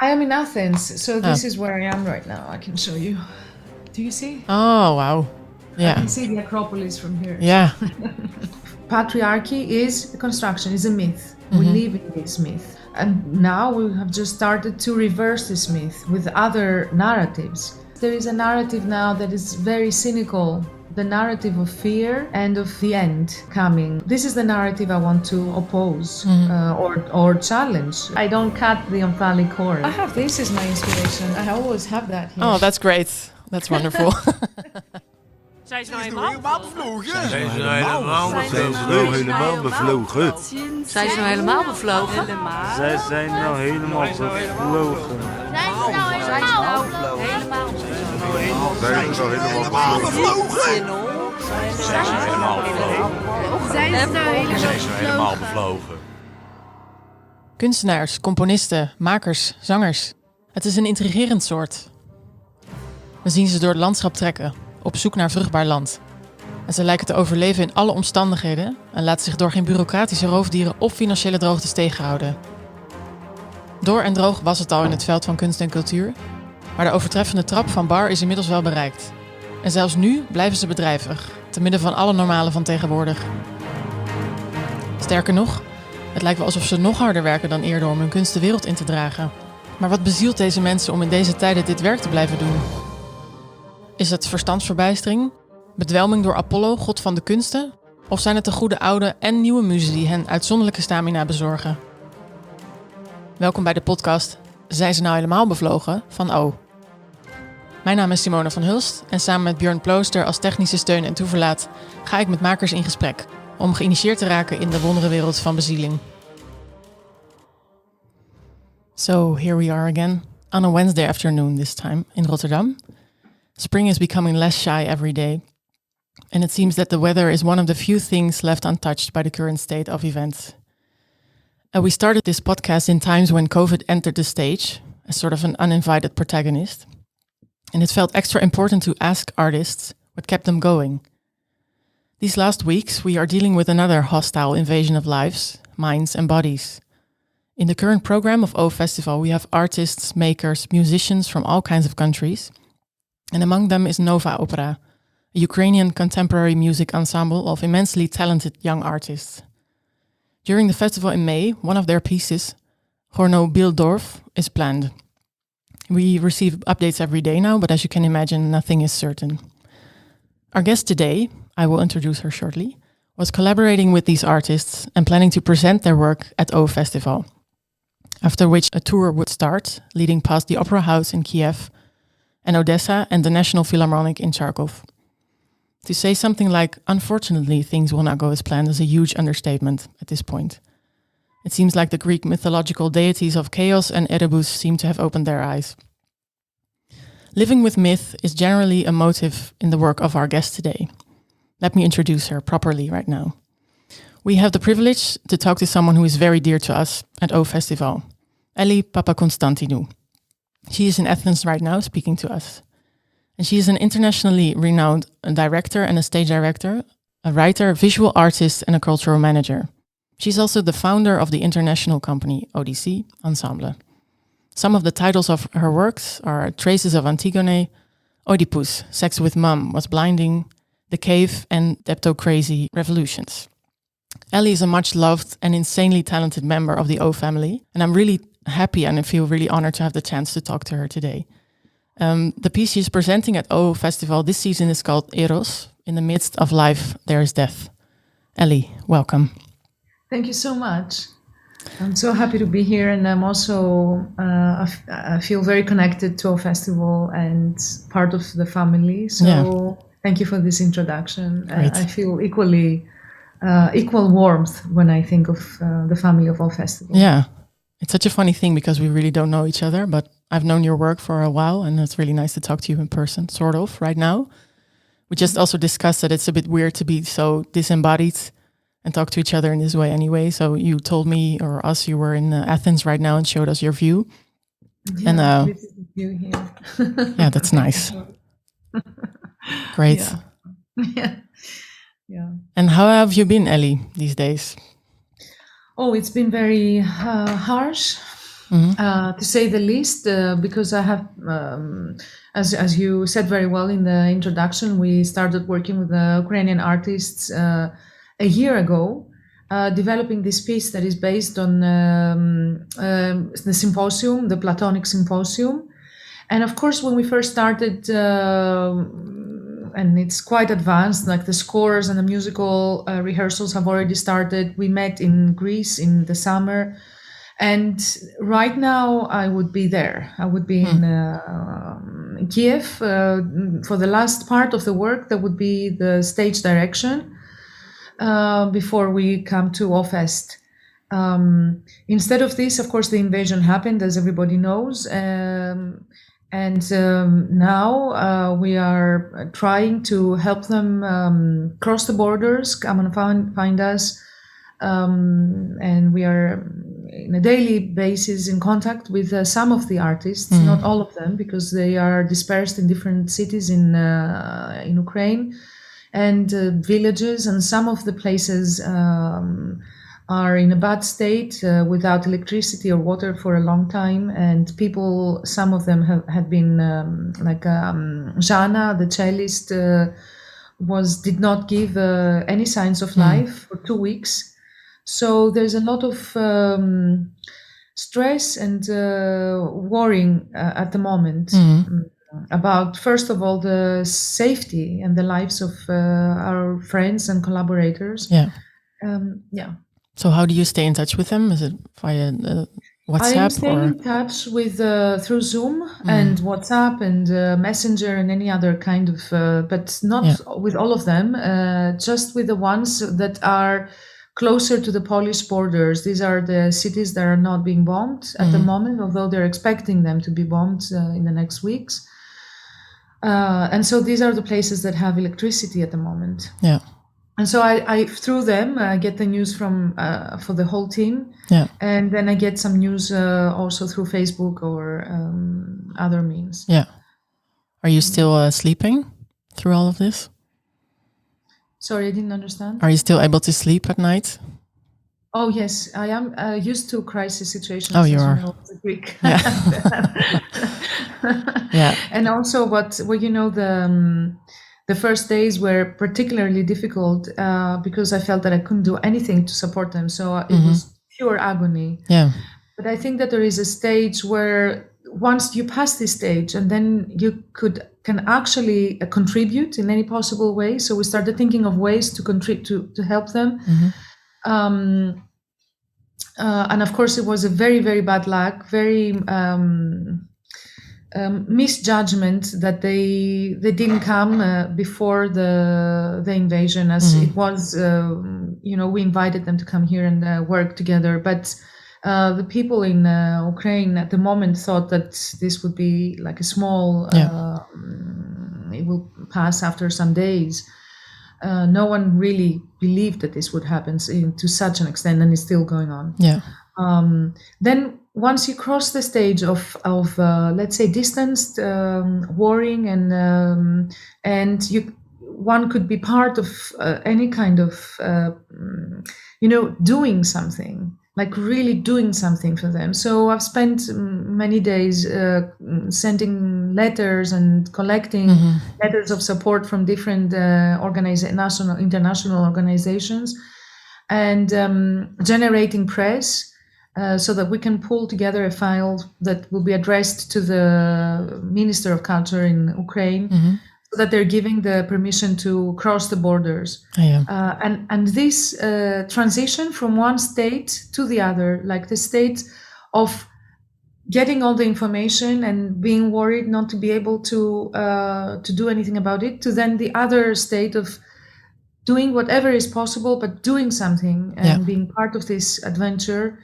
I am in Athens, so this is where I am right now. I can show you. Do you see? Oh, wow. Yeah. I can see the Acropolis from here. Yeah. Patriarchy is a construction, is a myth. We live in this myth. And now we have just started to reverse this myth with other narratives. There is a narrative now that is very cynical, the narrative of fear and of the end coming. This is the narrative I want to oppose or challenge. I don't cut the omphalic chord. I have this as my inspiration. I always have that here. Oh, that's great. That's wonderful. Zijn ze nou helemaal bevlogen? Zijn ze nou helemaal bevlogen? Zijn ze nou helemaal bevlogen? Zij zijn nou helemaal bevlogen. Zijn ze nou helemaal bevlogen? Zijn ze nou helemaal bevlogen? Zijn ze helemaal bevlogen? Zijn ze helemaal bevlogen? Kunstenaars, componisten, makers, zangers. Het is een intrigerend soort. We zien ze door het landschap trekken, op zoek naar vruchtbaar land. En ze lijken te overleven in alle omstandigheden en laten zich door geen bureaucratische roofdieren of financiële droogtes tegenhouden. Door en droog was het al in het veld van kunst en cultuur, maar de overtreffende trap van bar is inmiddels wel bereikt. En zelfs nu blijven ze bedrijvig, te midden van alle normalen van tegenwoordig. Sterker nog, het lijkt wel alsof ze nog harder werken dan eerder om hun kunst de wereld in te dragen. Maar wat bezielt deze mensen om in deze tijden dit werk te blijven doen? Is het verstandsverbijstering? Bedwelming door Apollo, god van de kunsten? Of zijn het de goede oude en nieuwe muzen die hen uitzonderlijke stamina bezorgen? Welkom bij de podcast Zijn ze nou helemaal bevlogen? Van O. Mijn naam is Simone van Hulst en samen met Björn Plooster als technische steun en toeverlaat ga ik met makers in gesprek om geïnitieerd te raken in de wondere wereld van bezieling. So here we are again on a Wednesday afternoon this time in Rotterdam. Spring is becoming less shy every day, and it seems that the weather is one of the few things left untouched by the current state of events. We started this podcast in times when COVID entered the stage as sort of an uninvited protagonist, and it felt extra important to ask artists what kept them going. These last weeks, we are dealing with another hostile invasion of lives, minds and bodies. In the current program of O Festival, we have artists, makers, musicians from all kinds of countries, and among them is Nova Opera, a Ukrainian contemporary music ensemble of immensely talented young artists. During the festival in May, one of their pieces, Horno Bildorf, is planned. We receive updates every day now, but as you can imagine, nothing is certain. Our guest today, I will introduce her shortly, was collaborating with these artists and planning to present their work at O Festival, after which a tour would start, leading past the Opera House in Kiev and Odessa and the National Philharmonic in Charkov. To say something like, unfortunately, things will not go as planned is a huge understatement at this point. It seems like the Greek mythological deities of chaos and Erebus seem to have opened their eyes. Living with myth is generally a motive in the work of our guest today. Let me introduce her properly right now. We have the privilege to talk to someone who is very dear to us at O Festival, Elli Papakonstantinou. She is in Athens right now speaking to us. And she is an internationally renowned director and a stage director, a writer, visual artist, and a cultural manager. She's also the founder of the international company ODC Ensemble. Some of the titles of her works are Traces of Antigone, Oedipus, Sex with Mom Was Blinding, The Cave, and Depto-Crazy Revolutions. Elli is a much loved and insanely talented member of the O family, and I'm really happy and I feel really honored to have the chance to talk to her today. The piece she's presenting at O Festival this season is called Eros. In the midst of life, there is death. Elli, welcome. Thank you so much. I'm so happy to be here, and I'm also I feel very connected to O Festival and part of the family. So Thank you for this introduction. I feel equal warmth when I think of the family of O Festival. Yeah. It's such a funny thing because we really don't know each other, but I've known your work for a while and it's really nice to talk to you in person, sort of, right now. We just also discussed that it's a bit weird to be so disembodied and talk to each other in this way anyway. So you told me or us you were in Athens right now and showed us your view. Yeah, and this is the view here. Yeah, that's nice. Great. Yeah. And how have you been, Elli, these days? Oh, it's been very harsh, to say the least, because I have, as you said very well in the introduction, we started working with the Ukrainian artists a year ago, developing this piece that is based on the symposium, the Platonic Symposium. And of course, when we first started, and it's quite advanced, like the scores and the musical rehearsals have already started. We met in Greece in the summer. And right now I would be there. I would be in Kiev for the last part of the work. That would be the stage direction before we come to OFEST. Instead of this, of course, the invasion happened, as everybody knows. Now we are trying to help them cross the borders, come and find us. And we are on a daily basis in contact with some of the artists, not all of them, because they are dispersed in different cities in Ukraine and villages, and some of the places are in a bad state without electricity or water for a long time, and people, some of them had been like Jana, the cellist, did not give any signs of life for 2 weeks. So there's a lot of stress and worrying at the moment about, first of all, the safety and the lives of our friends and collaborators. Yeah. Yeah. So how do you stay in touch with them? Is it via WhatsApp? I'm staying in touch with through Zoom and WhatsApp and Messenger and any other kind of, but not with all of them, just with the ones that are closer to the Polish borders. These are the cities that are not being bombed at the moment, although they're expecting them to be bombed in the next weeks. And so these are the places that have electricity at the moment. Yeah. And so I through them, I get the news from for the whole team. Yeah. And then I get some news also through Facebook or other means. Yeah. Are you still sleeping through all of this? Sorry, I didn't understand. Are you still able to sleep at night? Oh, yes, I am used to crisis situations. Oh, you are. As a Greek. Yeah. Yeah. And also the first days were particularly difficult because I felt that I couldn't do anything to support them. So it was pure agony. Yeah. But I think that there is a stage where once you pass this stage, and then you can actually contribute in any possible way. So we started thinking of ways to contribute to help them. And of course, it was a very, very bad luck, very misjudgment that they didn't come before the invasion, as it was. We invited them to come here and work together, but the people in Ukraine at the moment thought that this would be like a small. It will pass after some days. No one really believed that this would happen to such an extent, and it's still going on. Yeah. Then once you cross the stage of let's say distanced warring, and one could be part of any kind of doing something, like really doing something for them. So I've spent many days sending letters and collecting letters of support from different national, international organizations, and generating press so that we can pull together a file that will be addressed to the Minister of Culture in Ukraine, so that they're giving the permission to cross the borders. And this transition from one state to the other, like the state of getting all the information and being worried not to be able to do anything about it, to then the other state of doing whatever is possible, but doing something and being part of this adventure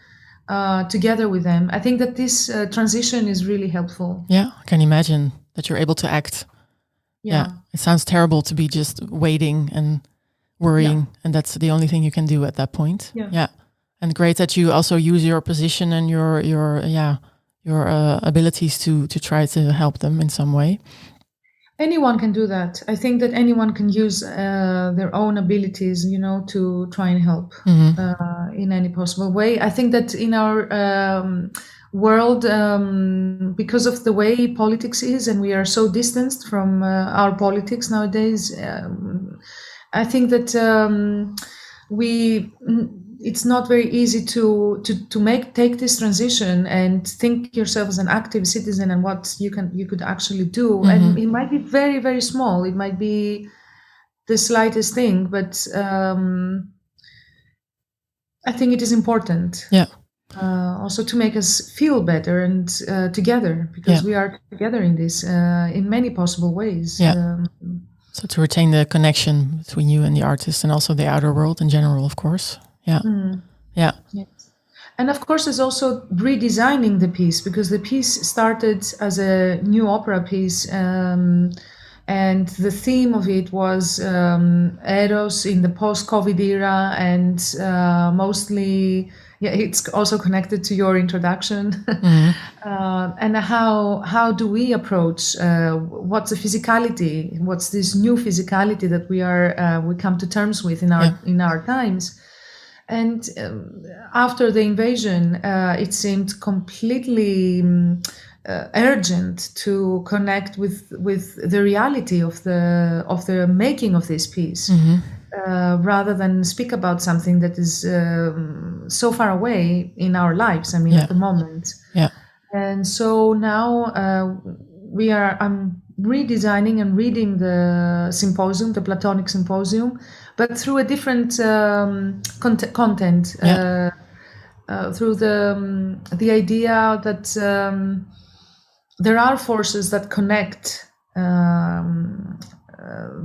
together with them. I think that this transition is really helpful. Yeah, I can imagine that you're able to act. Yeah. It sounds terrible to be just waiting and worrying, and that's the only thing you can do at that point. Yeah. And great that you also use your position and your abilities to try to help them in some way. Anyone can do that. I think that anyone can use their own abilities, to try and help in any possible way. I think that in our world, because of the way politics is, and we are so distanced from our politics nowadays. I think that it's not very easy to take this transition and think yourself as an active citizen and what you could actually do. And it might be very, very small. It might be the slightest thing, but I think it is important. Yeah. Also to make us feel better and together, because we are together in this in many possible ways. Yeah. So to retain the connection between you and the artist, and also the outer world in general, of course. Yeah. Yeah. Yes. And of course, there's also redesigning the piece, because the piece started as a new opera piece, and the theme of it was Eros in the post-COVID era, and mostly, it's also connected to your introduction. And how do we approach what's the physicality? What's this new physicality that we come to terms with in our times? And after the invasion, it seemed completely urgent to connect with the reality of the making of this piece, rather than speak about something that is so far away in our lives. I mean, at the moment. Yeah. And so now I'm redesigning and reading the symposium, the Platonic Symposium, but through a different content, through the idea that there are forces that connect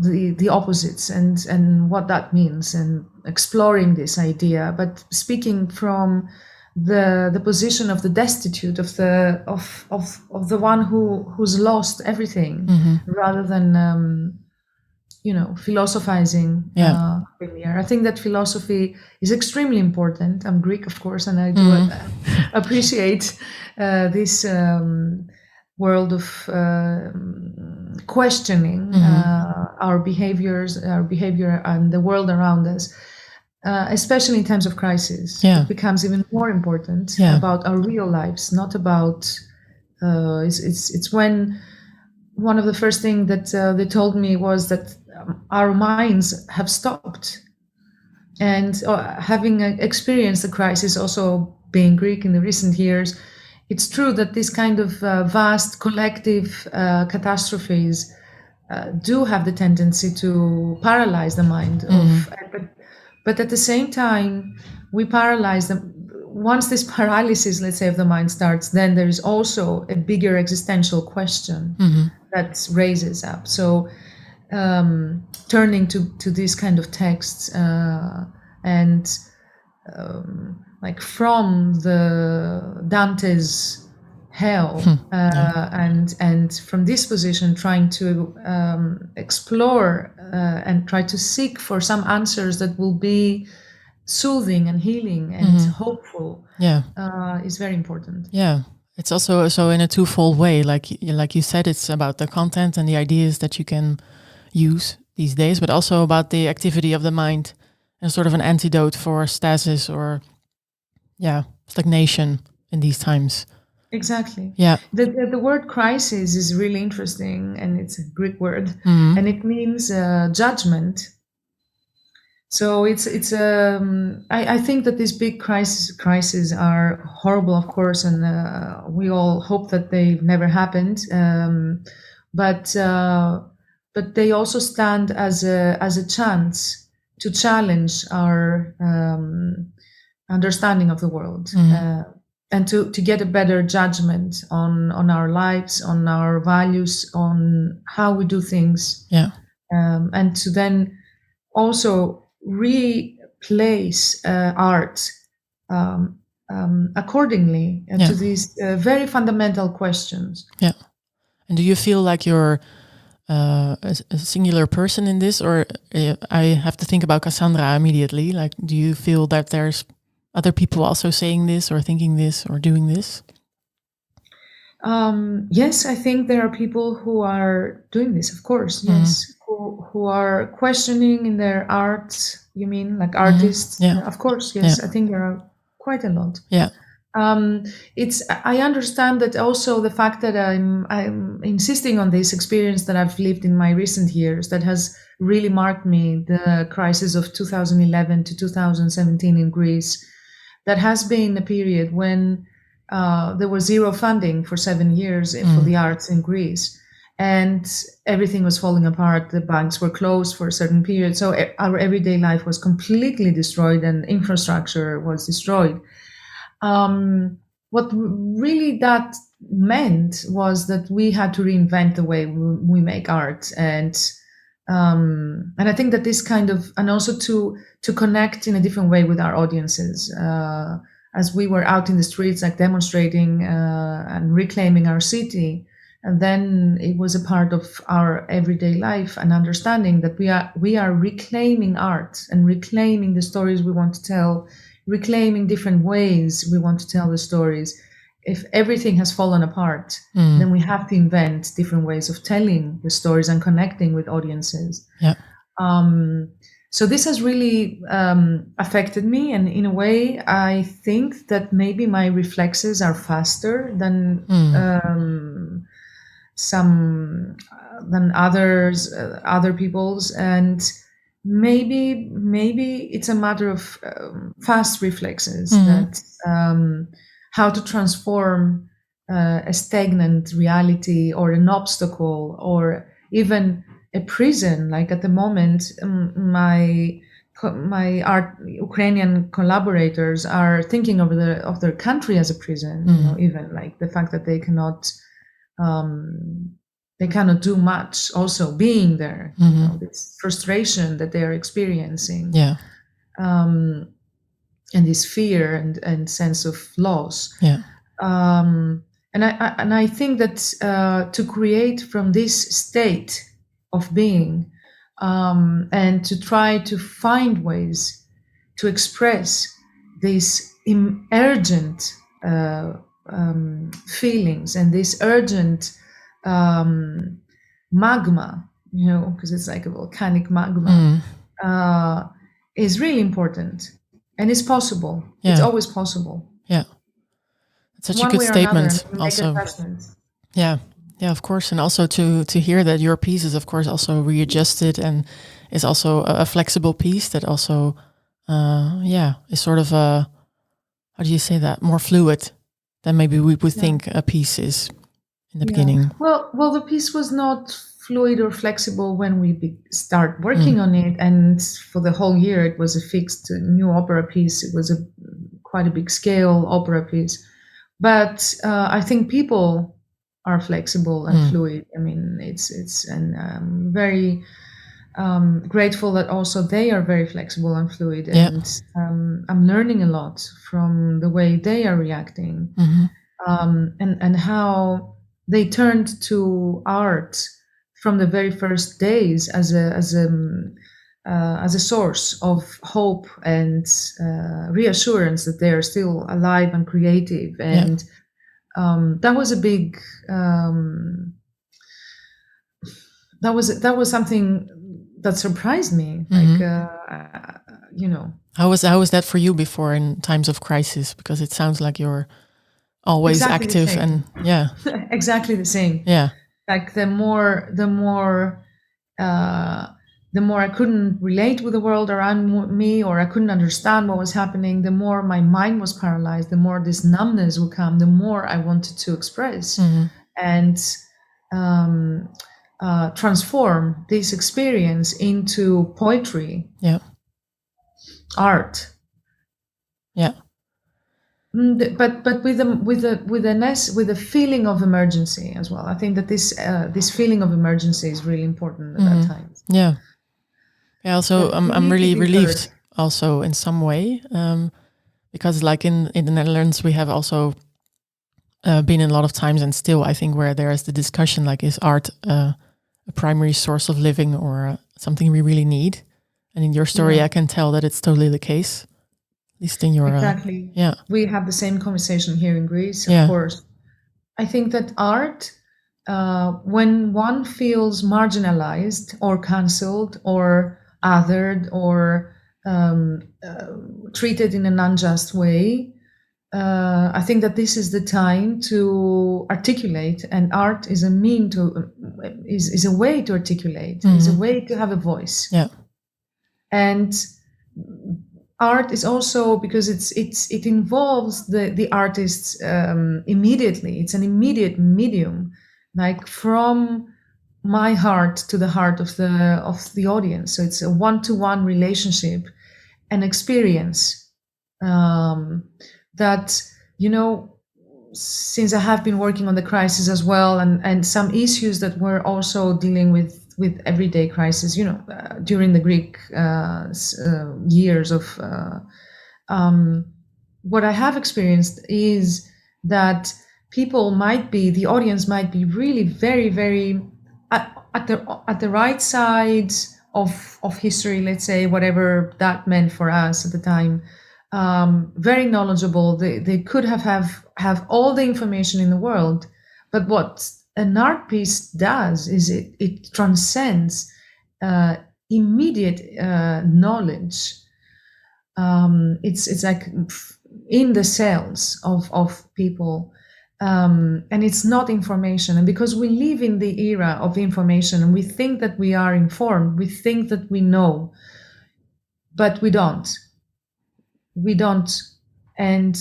the opposites, and what that means, and exploring this idea, but speaking from the position of the destitute, of the one who's lost everything, rather than philosophizing. I think that philosophy is extremely important. I'm Greek, of course, and I do appreciate this world of questioning our behavior and the world around us, especially in times of crisis. It becomes even more important about our real lives, not about it's when one of the first things that they told me was that our minds have stopped. And having experienced the crisis, also being Greek in the recent years, it's true that this kind of vast collective catastrophes do have the tendency to paralyze the mind. But at the same time, we paralyze them. Once this paralysis, let's say, of the mind starts, then there is also a bigger existential question that raises up. So turning to these kind of texts and like from the Dante's hell, and from this position trying to explore and try to seek for some answers that will be soothing and healing and hopeful, is very important. It's also so in a twofold way, like you said, it's about the content and the ideas that you can use these days, but also about the activity of the mind and sort of an antidote for stasis or stagnation in these times. Exactly. Yeah. The word crisis is really interesting, and it's a Greek word, and it means judgment. So it's I think that these big crises are horrible, of course, and we all hope that they've never happened. But they also stand as a chance to challenge our understanding of the world, and to get a better judgment on our lives, on our values, on how we do things, and to then also replace art accordingly to these very fundamental questions. Yeah. And do you feel like you're a singular person in this, or I have to think about Cassandra immediately? Like, do you feel that there's other people also saying this or thinking this or doing this? Yes, I think there are people who are doing this, of course, yes, who are questioning in their art, you mean, like artists? Yeah. Of course, yes, I think there are quite a lot. Yeah. I understand that also the fact that I'm insisting on this experience that I've lived in my recent years that has really marked me, the crisis of 2011 to 2017 in Greece. That has been a period when there was zero funding for 7 years for the arts in Greece, and everything was falling apart. The banks were closed for a certain period, so our everyday life was completely destroyed and infrastructure was destroyed. What really that meant was that we had to reinvent the way we make art, and I think that this kind of, and also to connect in a different way with our audiences, as we were out in the streets, like demonstrating and reclaiming our city. And then it was a part of our everyday life and understanding that we are reclaiming art and reclaiming the stories we want to tell, reclaiming different ways we want to tell the stories. If everything has fallen apart, then we have to invent different ways of telling the stories and connecting with audiences. Yeah. So this has really affected me, and in a way, I think that maybe my reflexes are faster than than other people's, and maybe it's a matter of fast reflexes that how to transform a stagnant reality or an obstacle or even a prison. Like at the moment, my Ukrainian collaborators are thinking of their country as a prison. You know, even like the fact that they cannot do much. Also, being there, you know, this frustration that they are experiencing, and this fear and sense of loss. And I think that to create from this state of being, and to try to find ways to express these urgent feelings and this urgent magma, you know, because it's like a volcanic magma, is really important, and it's possible. It's always possible. Yeah, it's such a good statement. Also, yeah, of course, and also to hear that your piece is, of course, also readjusted and is also a flexible piece that also, is sort of a, how do you say that, more fluid than maybe we would think a piece is in the beginning. Well, the piece was not fluid or flexible when we start working on it, and for the whole year it was a fixed new opera piece. It was quite a big scale opera piece, but I think people are flexible and fluid. I mean, and I'm very grateful that also they are very flexible and fluid, and I'm learning a lot from the way they are reacting, and how they turned to art from the very first days as a source of hope and reassurance that they are still alive and creative. And that was a big that was something that surprised me. Like you know, how was that for you before in times of crisis? Because it sounds like you're always active and exactly the same. Like the more I couldn't relate with the world around me, or I couldn't understand what was happening, the more my mind was paralyzed, the more this numbness would come, the more I wanted to express and transform this experience into poetry, art. But with a feeling of emergency as well. I think that this feeling of emergency is really important at that time. Also, I'm really relieved also in some way, because like in the Netherlands we have also been in a lot of times, and still I think, where there is the discussion like, is art a primary source of living or something we really need? And in your story I can tell that it's totally the case. At least in your exactly. We have the same conversation here in Greece, of course. I think that art, when one feels marginalized or cancelled or othered or treated in an unjust way, I think that this is the time to articulate, and art is a is a way to articulate, is a way to have a voice. Yeah. And art is also, because it involves the artists immediately. It's an immediate medium, like from my heart to the heart of the audience. So it's a one-to-one relationship, an experience that, since I have been working on the crisis as well, and some issues that we're also dealing with everyday crisis, during the Greek years of what I have experienced is that the audience might be really very, very at the right side of history, let's say, whatever that meant for us at the time. Very knowledgeable. They could have all the information in the world, but what an art piece does is it transcends immediate knowledge. It's like in the cells of people, and it's not information. And because we live in the era of information, and we think that we are informed, we think that we know, but we don't. And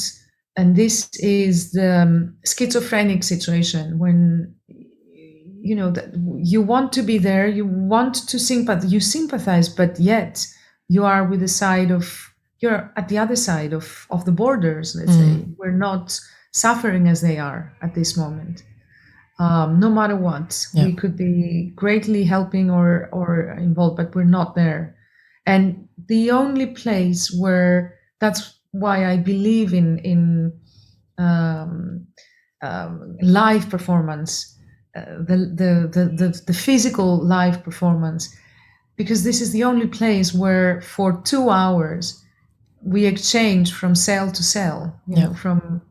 this is the schizophrenic situation when that you want to be there, you want to sympathize, but yet you are with you're at the other side of the borders, let's say. We're not suffering as they are at this moment. No matter what, we could be greatly helping or involved, but we're not there. And the only place where, that's why I believe in live performance, the physical live performance, because this is the only place where for 2 hours we exchange from cell to cell, from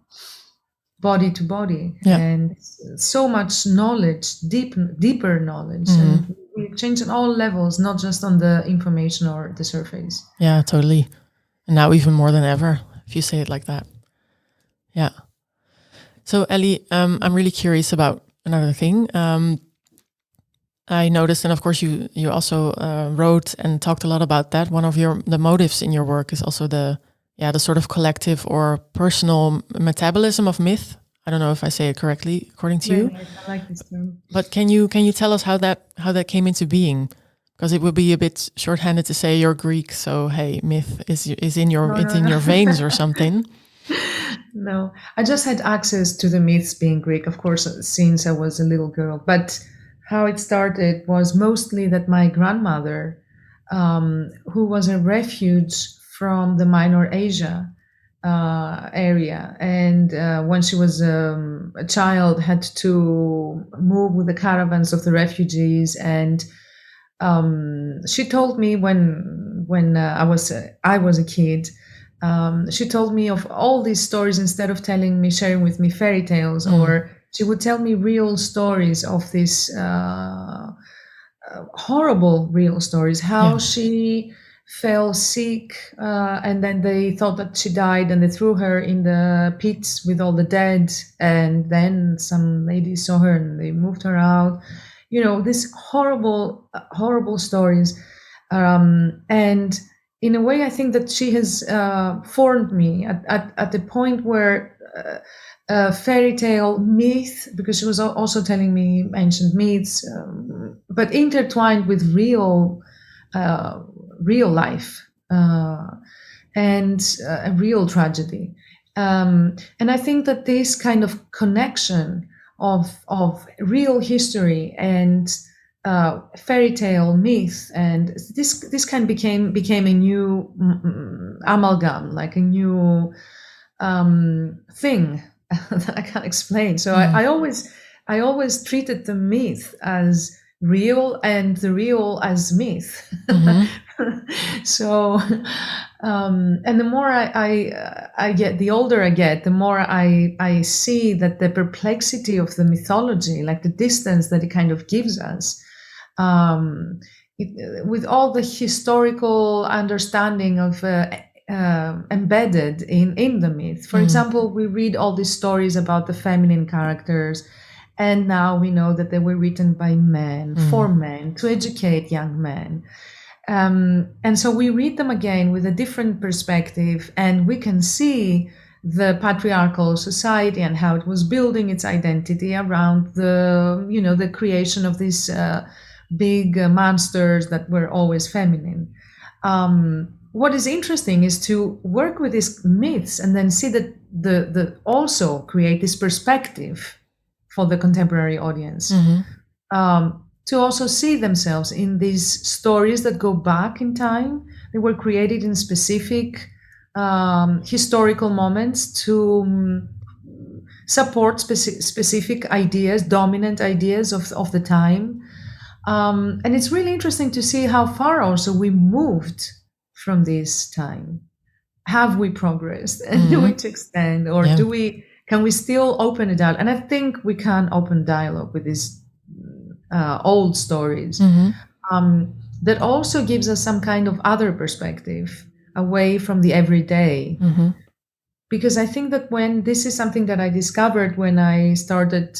body to body, and so much knowledge, deeper knowledge, and we exchange on all levels, not just on the information or the surface. Yeah, totally. And now even more than ever, if you say it like that. Yeah. So Elli, I'm really curious about another thing. I noticed, and of course you also wrote and talked a lot about that. One of the motives in your work is also the sort of collective or personal metabolism of myth. I don't know if I say it correctly, according to you. I like this term. But can you tell us how that came into being? Because it would be a bit shorthanded to say you're Greek, so hey, myth is in your in your veins or something. No, I just had access to the myths being Greek, of course, since I was a little girl. But how it started was mostly that my grandmother, who was a refuge from the Minor Asia area, and when she was a child, had to move with the caravans of the refugees. And she told me when I was a kid. She told me of all these stories instead of sharing with me fairy tales, or she would tell me real stories of these horrible real stories, how she fell sick, and then they thought that she died, and they threw her in the pits with all the dead, and then some ladies saw her and they moved her out. These horrible stories, and in a way, I think that she has formed me at the point where fairy tale myth, because she was also telling me ancient myths, but intertwined with real life and a real tragedy. And I think that this kind of connection of real history and fairy tale myth, and this kind of became a new amalgam, like a new thing that I can't explain. So I always treated the myth as real and the real as myth. So and the more I get, the older I get, the more I see that the perplexity of the mythology, like the distance that it kind of gives us, with all the historical understanding of embedded in the myth. For example, we read all these stories about the feminine characters, and now we know that they were written by men, for men, to educate young men. And so we read them again with a different perspective, and we can see the patriarchal society and how it was building its identity around the creation of these big monsters that were always feminine. What is interesting is to work with these myths and then see that the also create this perspective for the contemporary audience. To also see themselves in these stories that go back in time. They were created in specific historical moments to support specific ideas, dominant ideas of the time. And it's really interesting to see how far also we moved from this time. Have we progressed? And to which extent? Or can we still open a dialogue? And I think we can open dialogue with these old stories. That also gives us some kind of other perspective away from the everyday. Because I think that this is something that I discovered when I started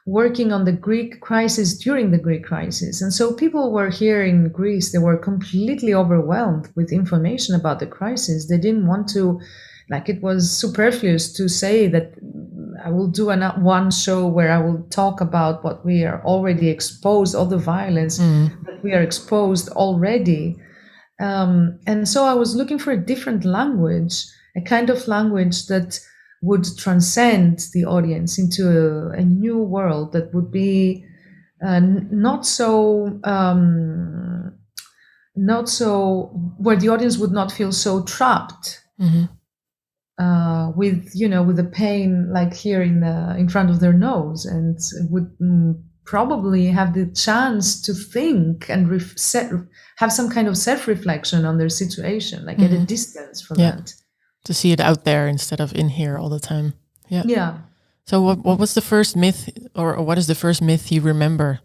working on the Greek crisis during the Greek crisis. And so people were here in Greece, they were completely overwhelmed with information about the crisis. They didn't want to, it was superfluous to say that I will do one show where I will talk about what we are already exposed, all the violence that we are exposed already. And so I was looking for a different language, a kind of language that would transcend the audience into a new world that would be not so where the audience would not feel so trapped with the pain like here in front of their nose, and would probably have the chance to think and have some kind of self-reflection on their situation, at a distance from that. To see it out there instead of in here all the time. Yeah. So what was the first myth, or what is the first myth you remember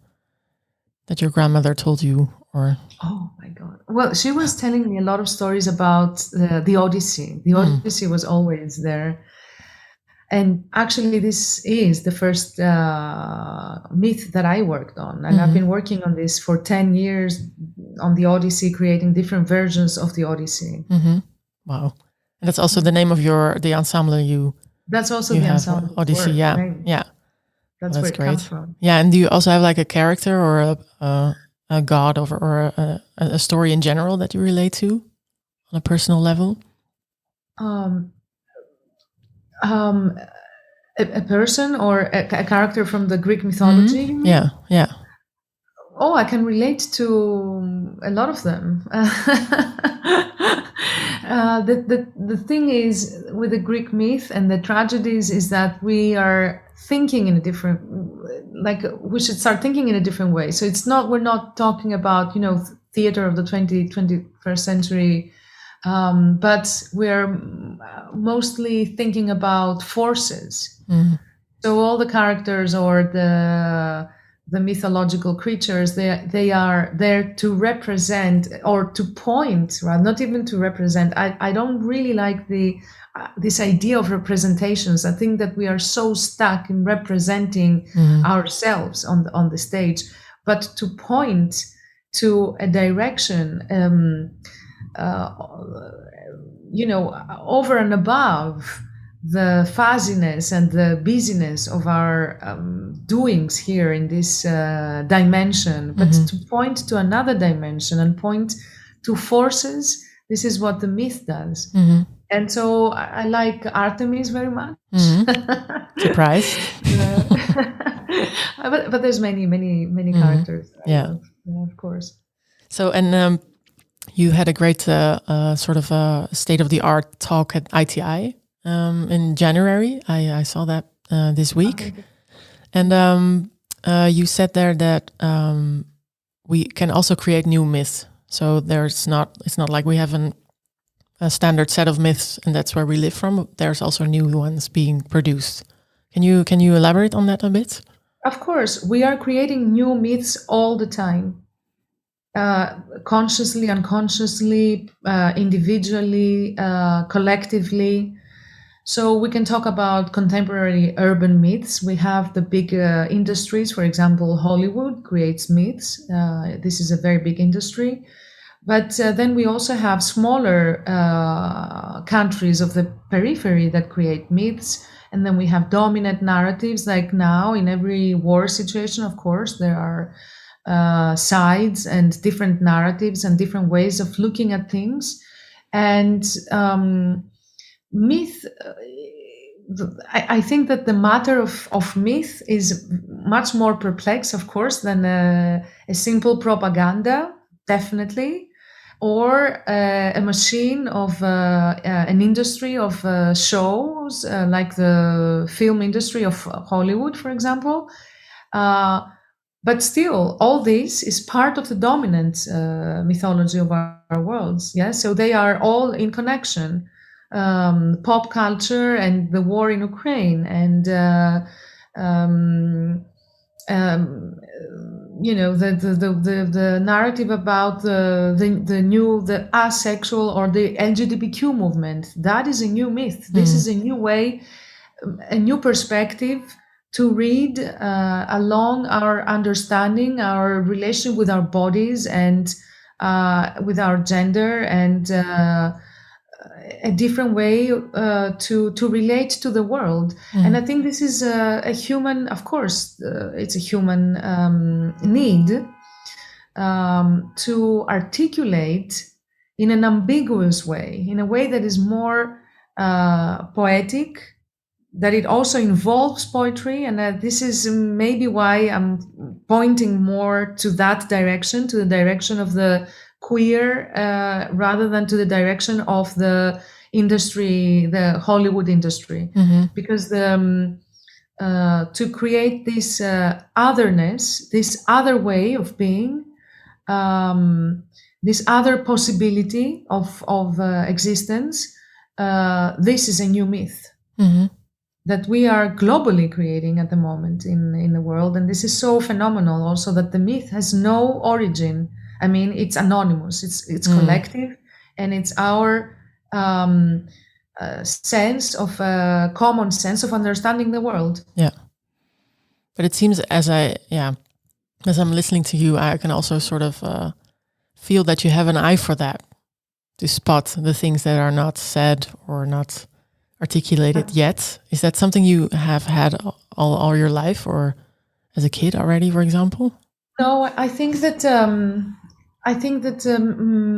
that your grandmother told you? Or oh my God! Well, she was telling me a lot of stories about the Odyssey. The Odyssey was always there, and actually, this is the first myth that I worked on, and I've been working on this for 10 years on the Odyssey, creating different versions of the Odyssey. Wow. And that's also the name of the ensemble you. That's also the ensemble. Odyssey, work, right? Yeah. That's where it comes from. Yeah, and do you also have a character or a god or a story in general that you relate to on a personal level? A person or a character from the Greek mythology? Yeah. Oh, I can relate to a lot of them. The thing is with the Greek myth and the tragedies is that we are thinking in a different, we should start thinking in a different way. So we're not talking about, theater of the 21st century, but we're mostly thinking about forces. So all the characters or the mythological creatures, they are there to represent or to point, right? Not even to represent. I don't really like this idea of representations. I think that we are so stuck in representing ourselves on the stage, but to point to a direction, over and above the fuzziness and the busyness of our doings here in this dimension, but to point to another dimension and point to forces. This is what the myth does. And so I like Artemis very much. Surprise. But there's many characters. Yeah, of course. So, and you had a great sort of state-of-the-art talk at ITI. In January, I saw that this week, and you said there that we can also create new myths. So it's not like we have a standard set of myths, and that's where we live from. There's also new ones being produced. Can you elaborate on that a bit? Of course, we are creating new myths all the time. consciously, unconsciously, individually, collectively. So we can talk about contemporary urban myths. We have the big industries. For example, Hollywood creates myths. This is a very big industry. But then we also have smaller countries of the periphery that create myths. And then we have dominant narratives, like now in every war situation, of course, there are sides and different narratives and different ways of looking at things. And myth, I think that the matter of myth is much more complex, of course, than a simple propaganda, definitely, or a machine of an industry of shows, like the film industry of Hollywood, for example. But still, all this is part of the dominant mythology of our worlds. Yeah, so they are all in connection. Pop culture and the war in Ukraine, and the narrative about the asexual or the LGBTQ movement. That is a new myth. This is a new way, a new perspective to read along our understanding, our relation with our bodies and with our gender, and a different way to relate to the world. And I think this is a human, of course, it's a human need to articulate in an ambiguous way, in a way that is more poetic, that it also involves poetry. And this is maybe why I'm pointing more to that direction, to the direction of the queer, rather than to the direction of the industry, the Hollywood industry, because to create this otherness, this other way of being, this other possibility of existence, this is a new myth that we are globally creating at the moment in the world. And this is so phenomenal also, that the myth has no origin. I mean, it's anonymous, it's collective, and it's our sense of common sense of understanding the world. Yeah. But it seems as I'm listening to you, I can also sort of feel that you have an eye for that, to spot the things that are not said or not articulated yet. Is that something you have had all your life, or as a kid already, for example? No, I think that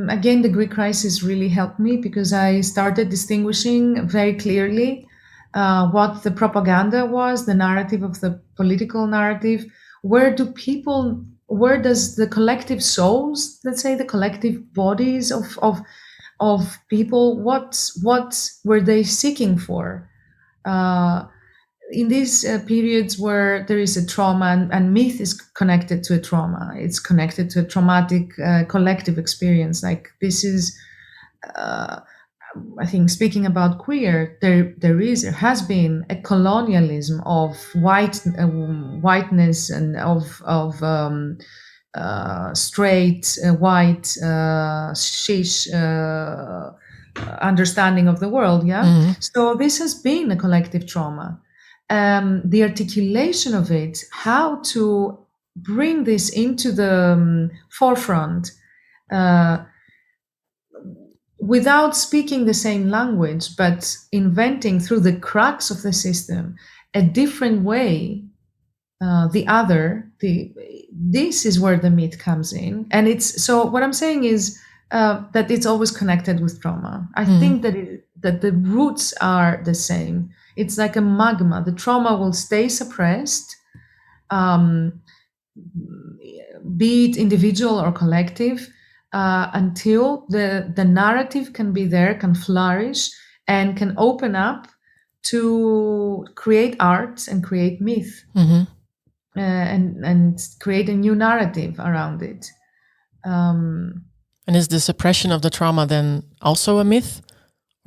again, the Greek crisis really helped me, because I started distinguishing very clearly what the propaganda was, the narrative of the political narrative. Where does the collective souls, let's say the collective bodies of people, what were they seeking for? In these periods where there is a trauma, and myth is connected to a trauma, it's connected to a traumatic collective experience. Like this is, I think, speaking about queer, there has been a colonialism of whiteness and of straight white shish understanding of the world. Yeah, so this has been a collective trauma. The articulation of it, how to bring this into the forefront without speaking the same language, but inventing through the cracks of the system a different way, this is where the myth comes in. And so what I'm saying is that it's always connected with trauma. I think that the roots are the same. It's like a magma. The trauma will stay suppressed, be it individual or collective, until the narrative can be there, can flourish, and can open up to create art and create myth, and create a new narrative around it. And is the suppression of the trauma then also a myth,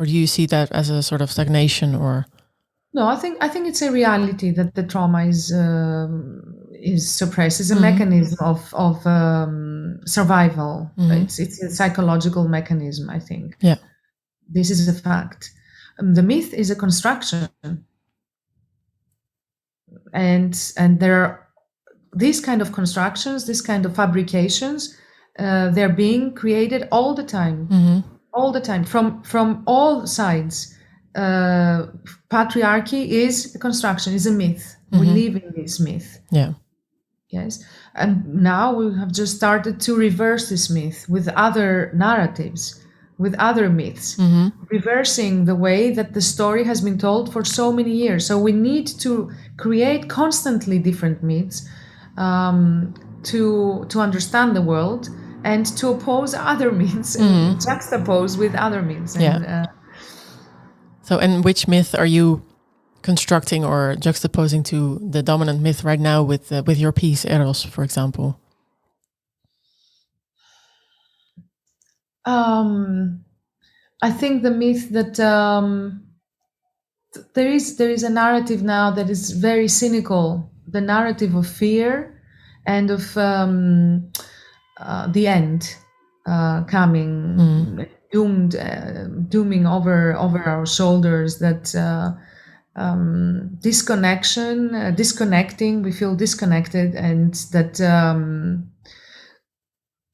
or do you see that as a sort of stagnation? Or no, I think it's a reality that the trauma is suppressed. It's a mechanism of survival. It's a psychological mechanism, I think. Yeah. This is a fact. The myth is a construction, and there are these kind of constructions, this kind of fabrications. They're being created all the time, all the time, from all sides. Patriarchy is a construction, is a myth. We live in this myth. Yeah. Yes. And now we have just started to reverse this myth with other narratives, with other myths, reversing the way that the story has been told for so many years. So we need to create constantly different myths to understand the world and to oppose other myths and juxtapose with other myths. And, so, and which myth are you constructing or juxtaposing to the dominant myth right now with your piece Eros, for example? I think the myth that there is a narrative now that is very cynical, the narrative of fear and of the end coming, dooming over our shoulders. That disconnecting, we feel disconnected, and that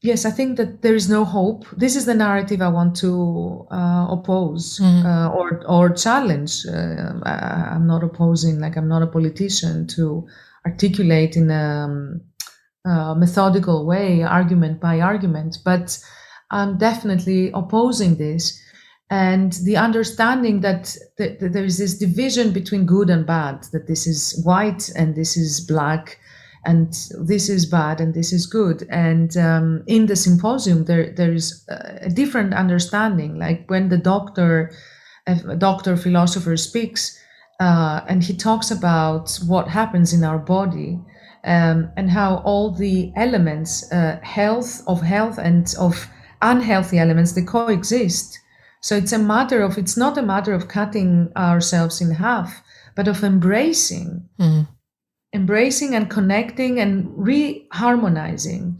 yes, I think that there is no hope. This is the narrative I want to oppose or challenge. I'm not opposing, like I'm not a politician, to articulate in a methodical way, argument by argument, but I'm definitely opposing this. And the understanding that there is this division between good and bad, that this is white and this is black, and this is bad and this is good. And in the symposium, there is a different understanding. Like when the doctor philosopher speaks, and he talks about what happens in our body, and how all the elements, health and of unhealthy elements, they coexist. So it's not a matter of cutting ourselves in half, but of embracing and connecting and re-harmonizing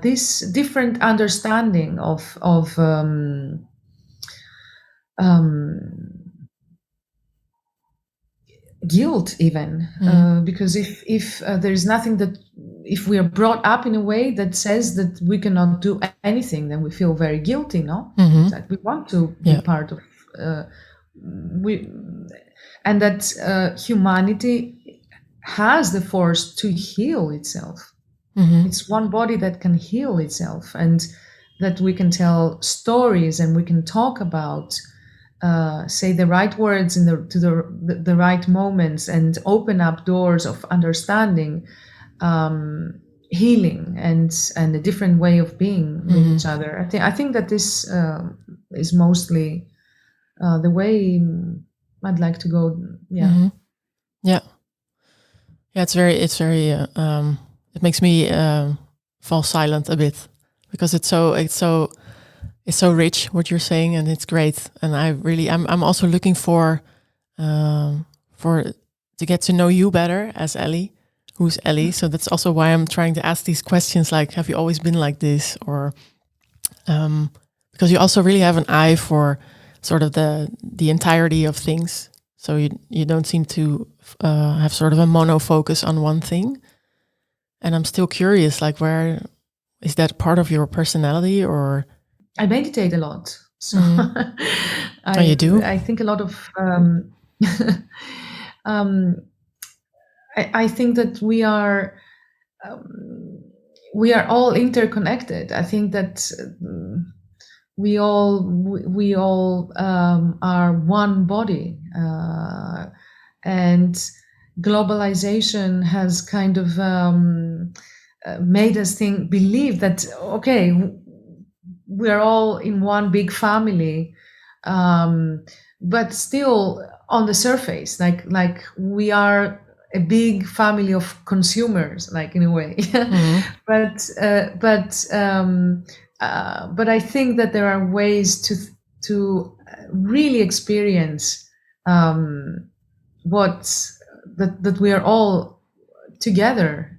this different understanding of guilt, even because if there is nothing that, if we are brought up in a way that says that we cannot do anything, then we feel very guilty, no? That we want to be part of and that humanity has the force to heal itself. It's one body that can heal itself, and that we can tell stories and we can talk about, say the right words in the right moments, and open up doors of understanding, healing, and a different way of being with each other. I think that this is mostly the way I'd like to go. It's very it makes me fall silent a bit, because it's so rich what you're saying, and it's great. And I'm also looking for to get to know you better as Elli. Who's Elli? So that's also why I'm trying to ask these questions, like, have you always been like this? Or because you also really have an eye for sort of the entirety of things. So you don't seem to have sort of a mono focus on one thing. And I'm still curious, like, where is that part of your personality? Or I meditate a lot. So you do? I think a lot of I think that we are all interconnected. I think that we all are one body, and globalization has kind of made us believe that, okay, we're all in one big family, but still on the surface, like we are a big family of consumers, like, in a way. But I think that there are ways to really experience that we are all together,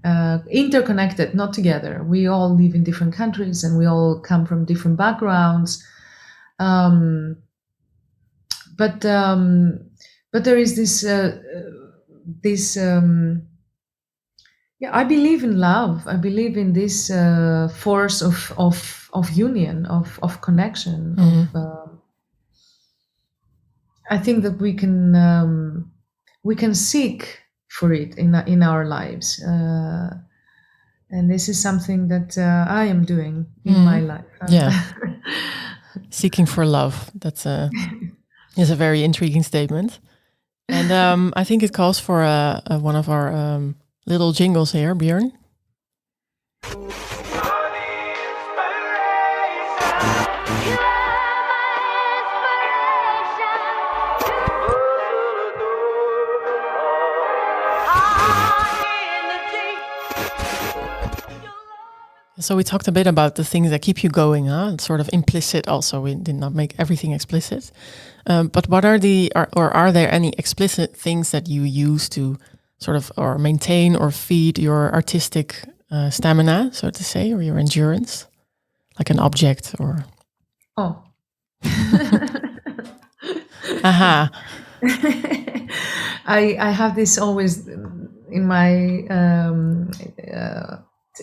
interconnected, not together. We all live in different countries and we all come from different backgrounds. But there is this I believe in love. I believe in this force of union, of connection. I think that we can seek for it in our lives, and this is something that I am doing in my life. Seeking for love. That's is a very intriguing statement, and I think it calls for one of our little jingles here, Björn. So we talked a bit about the things that keep you going, It's sort of implicit also. We did not make everything explicit. But what are are there any explicit things that you use to sort of or maintain or feed your artistic stamina, so to say, or your endurance? Like an object or... Oh. Aha. I have this always in my...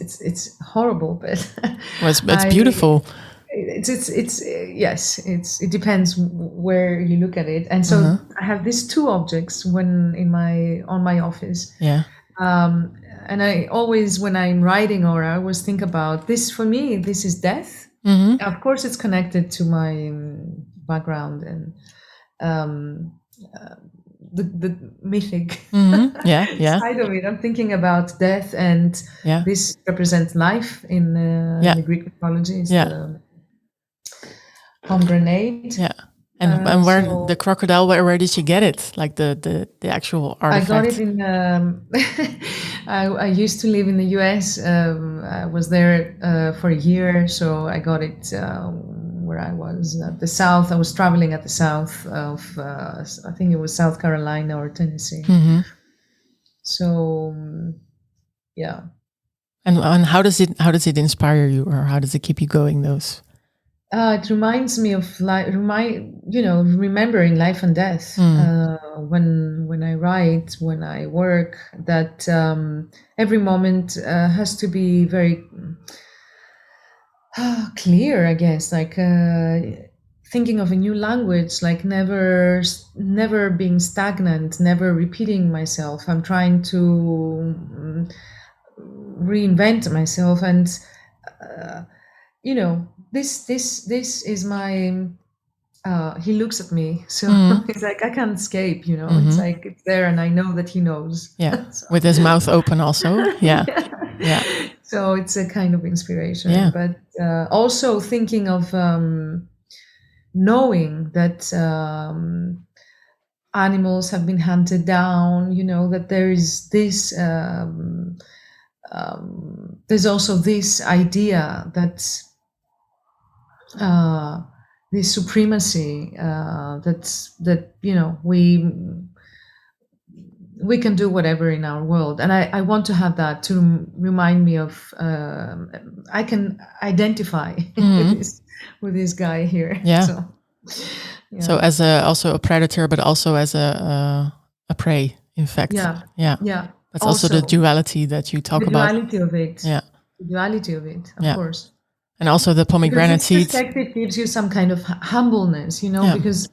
It's horrible, but well, it's beautiful. It depends where you look at it, and so I have these two objects on my office. Yeah. And I always, when I'm writing, or I always think about this. For me, this is death. Of course, it's connected to my background and the mythic side of it. I'm thinking about death, and this represents life in the Greek mythology. It's the pomegranate. Yeah. And where the crocodile? Where did you get it? Like the actual artifact? I got it in. I used to live in the U.S. I was there for a year, so I got it where I was at the south. I was traveling at the south of. I think it was South Carolina or Tennessee. So, yeah. And how does it inspire you, or how does it keep you going? Those. It reminds me of remembering life and death. When I write, when I work, that every moment has to be very clear. I guess, like thinking of a new language, like never being stagnant, never repeating myself. I'm trying to reinvent myself, and This is my. He looks at me, so it's like I can't escape. It's like it's there, and I know that he knows. Yeah, so. With his mouth open, also. Yeah. So it's a kind of inspiration, but also thinking of knowing that animals have been hunted down. That there is this. There's also this idea that. This supremacy that we can do whatever in our world, and I want to have that to remind me of I can identify with this guy here. So as also a predator, but also as a prey, in fact. That's also the duality that you talk about. The duality of it. The duality of it, of course. And also the pomegranate seeds. Perspective gives you some kind of humbleness, because,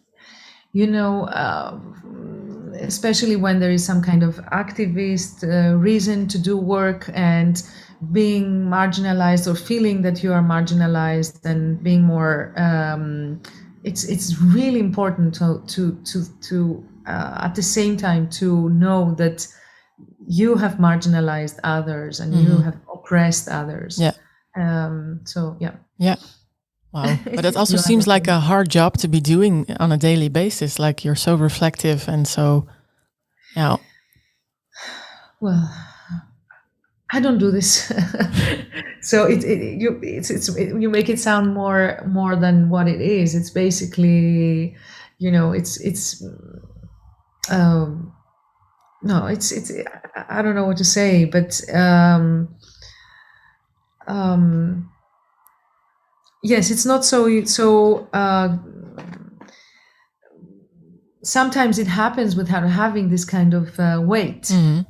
especially when there is some kind of activist reason to do work, and being marginalized or feeling that you are marginalized, and being more, it's really important to at the same time to know that you have marginalized others and you have oppressed others. Wow. But it also seems like a hard job to be doing on a daily basis. Like you're so reflective and so, Well, I don't do this, so you make it sound more than what it is. It's basically, no, it's I don't know what to say, but yes, it's not so. Sometimes it happens without having this kind of weight. Mm-hmm.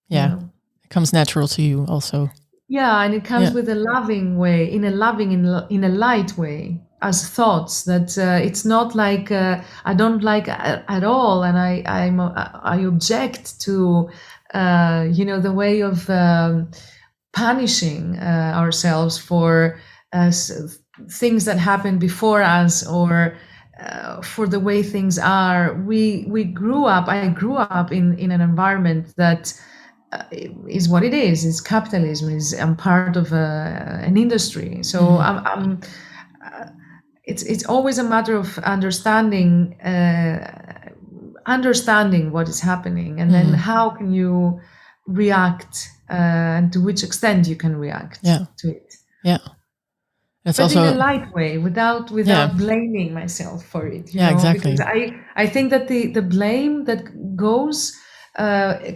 Yeah, you know? It comes natural to you also. Yeah, and it comes with a loving way, in a light way, as thoughts. That it's not like I don't like at all, and I object to the way of punishing ourselves for things that happened before us, or for the way things are. I grew up in an environment that is what it is. It's capitalism. I'm part of an industry, so it's always a matter of understanding what is happening, and then how can you react, and to which extent you can react to it. Yeah. It's but also in a light way, without blaming myself for it. You know? Exactly. Because I think that the blame that goes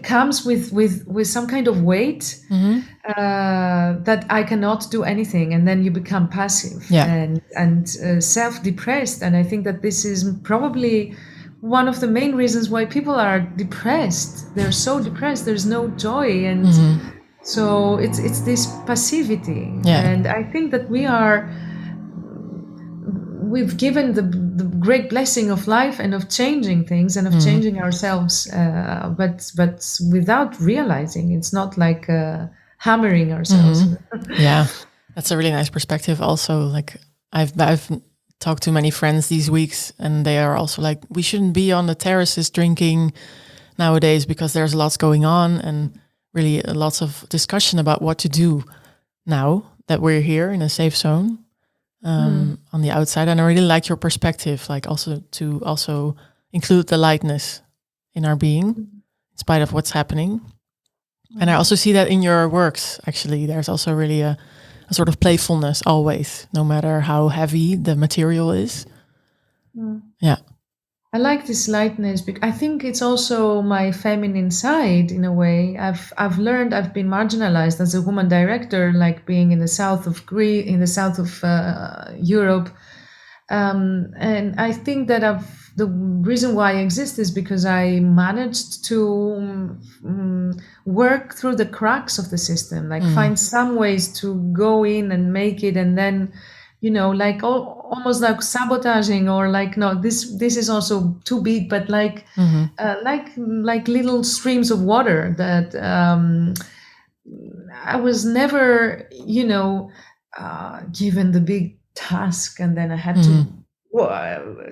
comes with some kind of weight that I cannot do anything, and then you become passive and self-depressed. And I think that this is probably one of the main reasons why people are depressed. They're so depressed. There's no joy, and so it's this passivity. And I think that we've given the great blessing of life and of changing things and of changing ourselves, but without realizing. It's not like hammering ourselves. Yeah, that's a really nice perspective. Also, like I've talked to many friends these weeks, and they are also like, we shouldn't be on the terraces drinking nowadays because there's lots going on, and really lots of discussion about what to do now that we're here in a safe zone. On the outside, and I really like your perspective, like also to include the lightness in our being, in spite of what's happening. And I also see that in your works. Actually, there's also really a sort of playfulness always, no matter how heavy the material is. Yeah, I like this lightness because I think it's also my feminine side in a way. I've learned I've been marginalized as a woman director, like being in the south of Greece, in the south of Europe, and I think that the reason why I exist is because I managed to work through the cracks of the system, like find some ways to go in and make it, and then, like almost like sabotaging, or like, no, this is also too big, but like little streams of water that I was never, given the big task, and then I had to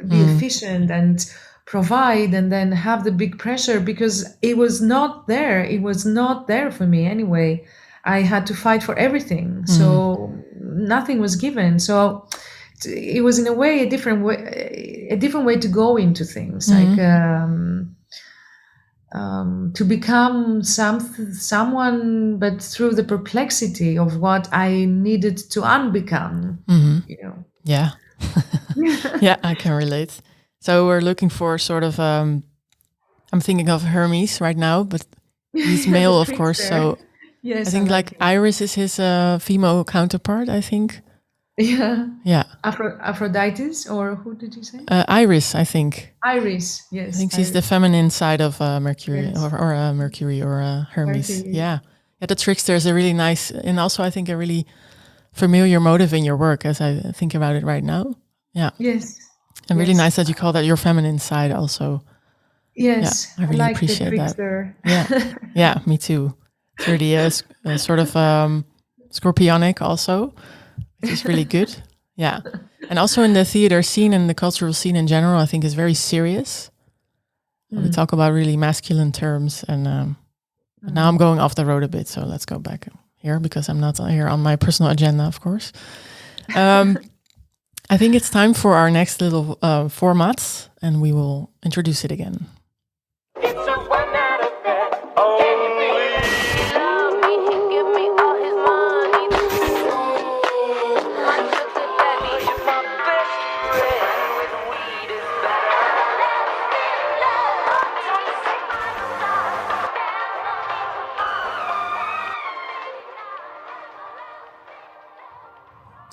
be efficient and provide, and then have the big pressure, because it was not there. It was not there for me anyway. I had to fight for everything, so nothing was given. So it was in a way a different way to go into things, like to become someone, but through the perplexity of what I needed to unbecome. Yeah. Yeah, I can relate. So we're looking for sort of I'm thinking of Hermes right now, but he's male, of course. So yes, I think like Iris is his female counterpart, I think. Yeah. Aphrodite, or who did you say? Iris, I think. Iris, yes. I think she's the feminine side of Mercury, or Mercury, or Hermes. Mercury. Yeah, the trickster is a really nice, and also I think a really familiar motive in your work, as I think about it right now. Yeah. Yes. And really nice that you call that your feminine side also. Yes, yeah, I really like appreciate the that. trickster. Yeah, me too. It's really sort of scorpionic also, which is really good. Yeah. And also in the theater scene and the cultural scene in general, I think is very serious. We talk about really masculine terms, and but now I'm going off the road a bit, so let's go back here, because I'm not here on my personal agenda, of course. I think it's time for our next little format, and we will introduce it again.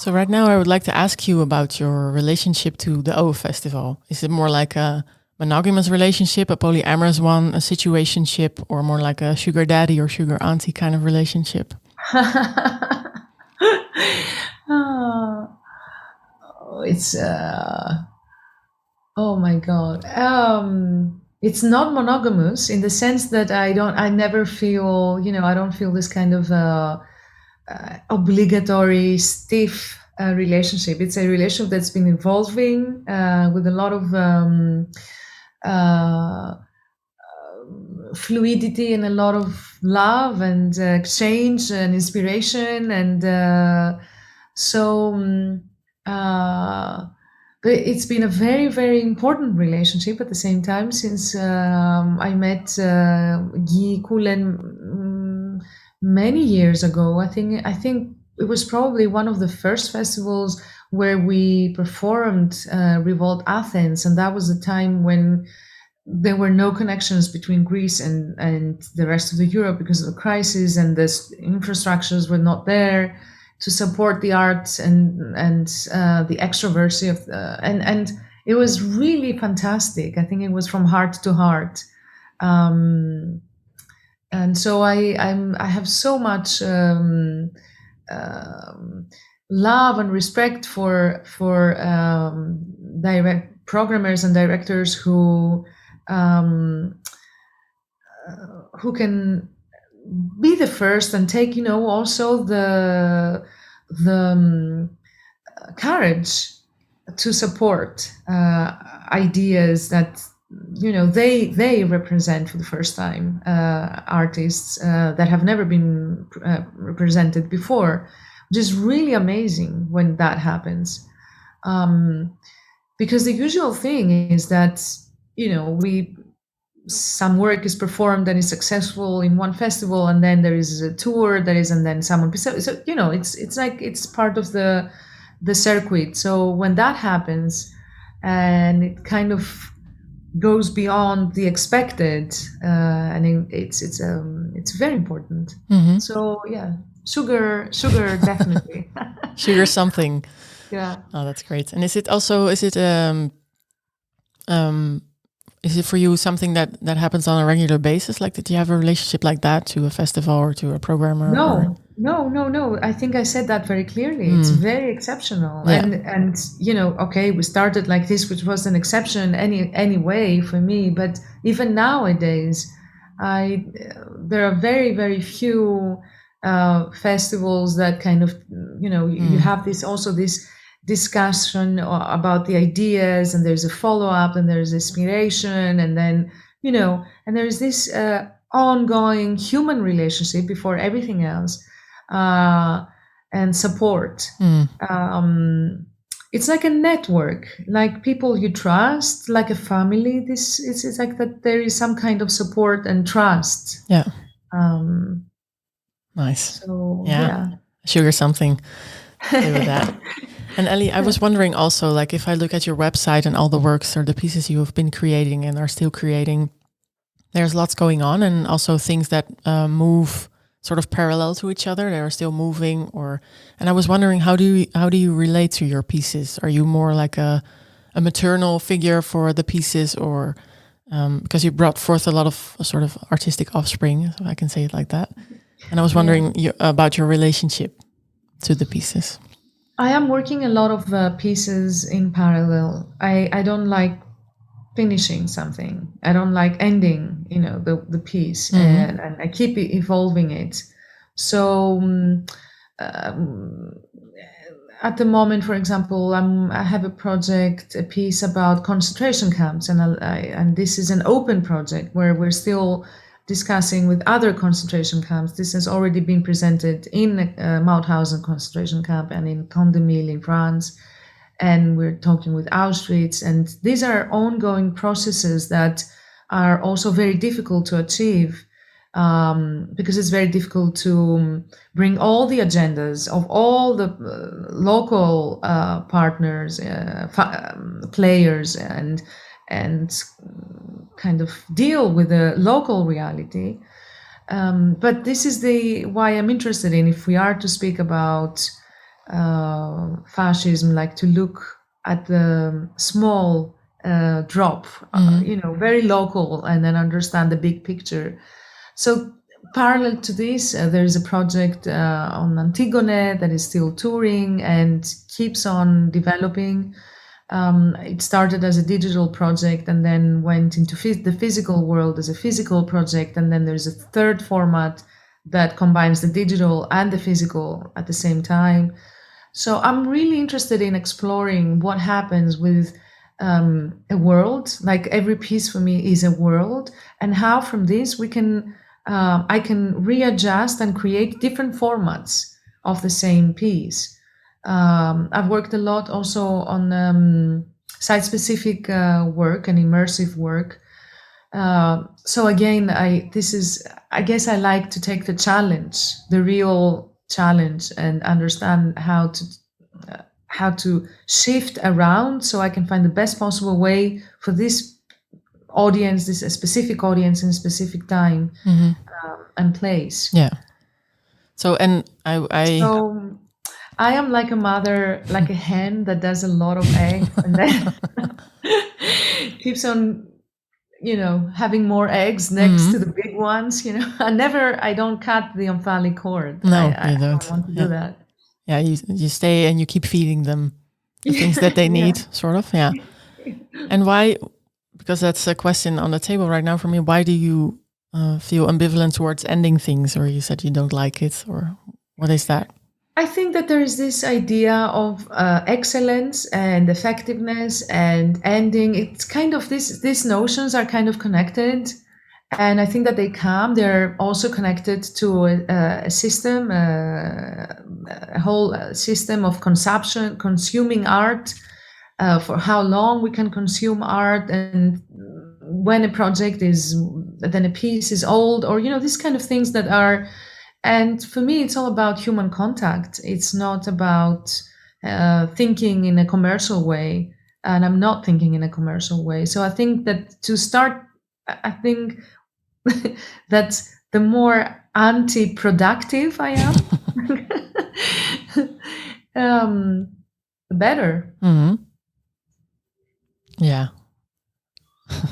So right now I would like to ask you about your relationship to the O Festival. Is it more like a monogamous relationship, a polyamorous one, a situationship, or more like a sugar daddy or sugar auntie kind of relationship? It's oh my god. It's not monogamous in the sense that I never feel, I don't feel this kind of obligatory, stiff relationship. It's a relationship that's been evolving with a lot of fluidity and a lot of love and exchange and inspiration. And but it's been a very, very important relationship at the same time since I met Guy Kulen many years ago. I think it was probably one of the first festivals where we performed Revolt Athens, and that was the time when there were no connections between Greece and the rest of the Europe because of the crisis, and the infrastructures were not there to support the arts and the extroversy of and it was really fantastic. I think it was from heart to heart, and so I have so much love and respect for direct programmers and directors who can be the first and take, also the courage to support ideas that, they represent for the first time, artists that have never been represented before, which is really amazing when that happens. Because the usual thing is that, some work is performed and is successful in one festival, and then there is a tour and then someone, so it's like it's part of the circuit. So when that happens and it kind of goes beyond the expected, and it's very important. Mm-hmm. So yeah, sugar definitely. Sugar something. Yeah. Oh, that's great. And is it for you something that happens on a regular basis? Like, did you have a relationship like that to a festival or to a programmer? No. I think I said that very clearly. It's very exceptional. Yeah. And okay, we started like this, which was an exception anyway for me. But even nowadays, there are very, very few festivals that kind of, you have this discussion about the ideas, and there's a follow-up, and there's inspiration, and then and there's this ongoing human relationship before everything else, and support. It's like a network, like people you trust, like a family. It's like that there is some kind of support and trust. Yeah. Nice. So yeah. Sugar something. Play with that. And Elli, I was wondering also, like, if I look at your website and all the works or the pieces you have been creating and are still creating, there's lots going on, and also things that move sort of parallel to each other. They are still moving, and I was wondering, how do you relate to your pieces? Are you more like a maternal figure for the pieces, or because you brought forth a lot of sort of artistic offspring, if I can say it like that? And I was wondering about your relationship to the pieces. I am working a lot of pieces in parallel. I don't like finishing something. I don't like ending, the piece, and I keep evolving it. So at the moment, for example, I have a piece about concentration camps, and this is an open project where we're still discussing with other concentration camps. This has already been presented in Mauthausen concentration camp and in Condamille in France, and we're talking with Auschwitz, and these are ongoing processes that are also very difficult to achieve, because it's very difficult to bring all the agendas of all the local partners, players, and kind of deal with the local reality. But this is why I'm interested in, if we are to speak about fascism, like to look at the small drop, very local, and then understand the big picture. So parallel to this, there is a project on Antigone that is still touring and keeps on developing. It started as a digital project and then went into the physical world as a physical project. And then there's a third format that combines the digital and the physical at the same time. So I'm really interested in exploring what happens with a world. Like every piece for me is a world, and how from this I can readjust and create different formats of the same piece. I've worked a lot also on site-specific work and immersive work. So again, I guess I like to take the challenge, the real challenge, and understand how to shift around so I can find the best possible way for this audience, this specific audience in a specific time and place. Yeah. So, and So I am like a mother, like a hen that does a lot of eggs and then keeps on, having more eggs next to the big ones. I don't cut the umbilical cord. No, I you don't. don't want to do that. Yeah, you stay and you keep feeding them the things that they need, sort of. Yeah. And why? Because that's a question on the table right now for me. Why do you feel ambivalent towards ending things, or you said you don't like it, or what is that? I think that there is this idea of excellence and effectiveness and ending. It's kind of these notions are kind of connected. And I think that they're also connected to a system, a whole system of consumption, consuming art, for how long we can consume art, and when a piece is old, or, these kind of things that are. And for me, it's all about human contact. It's not about thinking in a commercial way. And I'm not thinking in a commercial way. So I think that to start, I think that the more anti-productive I am, the better. Mm-hmm. Yeah.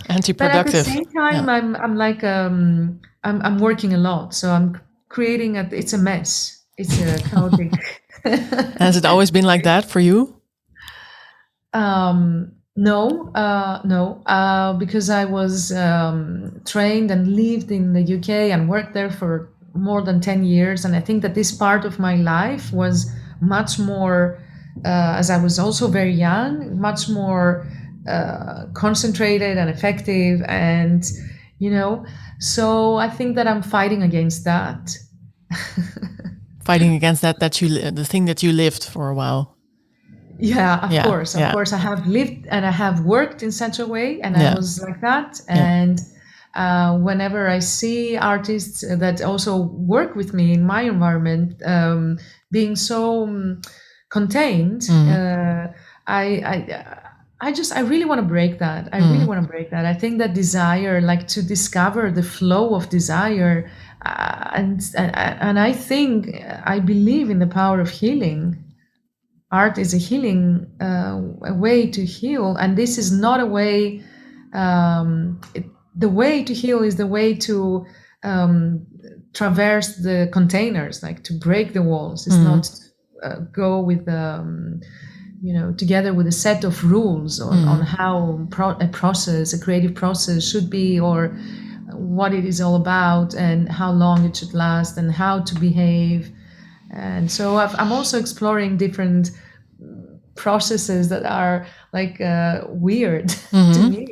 Anti-productive. But at the same time, yeah. I'm like I'm working a lot, so I'm creating it's a mess. It's a chaotic. Has it always been like that for you? No, because I was trained and lived in the UK and worked there for more than 10 years. And I think that this part of my life was much more, as I was also very young, much more concentrated and effective. And, so I think that I'm fighting against that. Fighting against the thing that you lived for a while. Yeah, of course. Of course, I have lived and I have worked in such a way, and I was like that. And whenever I see artists that also work with me in my environment, being so contained, I really want to break that. I really want to break that. I think that desire, like to discover the flow of desire, and I believe in the power of healing. Art is a healing, a way to heal, and this is not a way. The way to heal is the way to traverse the containers, like to break the walls. It's not go with together with a set of rules on how a creative process should be, or what it is all about, and how long it should last, and how to behave. And so I'm also exploring different processes that are like weird to me,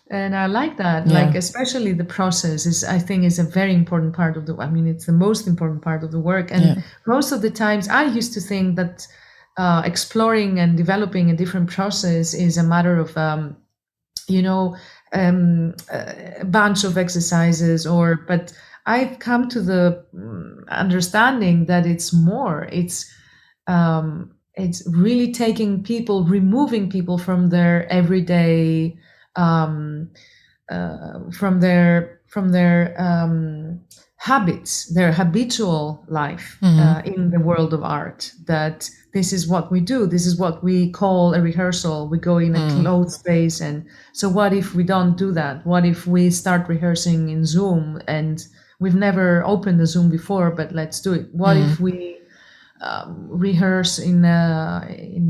and I like that. Yeah. Like especially the process I think is a very important part of it's the most important part of the work. And most of the times I used to think that exploring and developing a different process is a matter of a bunch of exercises, but I've come to the understanding that it's more. It's really removing people from their everyday, from their habits, their habitual life in the world of art, that this is what we do, this is what we call a rehearsal. We go in a closed space, and so what if we don't do that? What if we start rehearsing in Zoom, and we've never opened the Zoom before, but let's do it? What if we rehearse in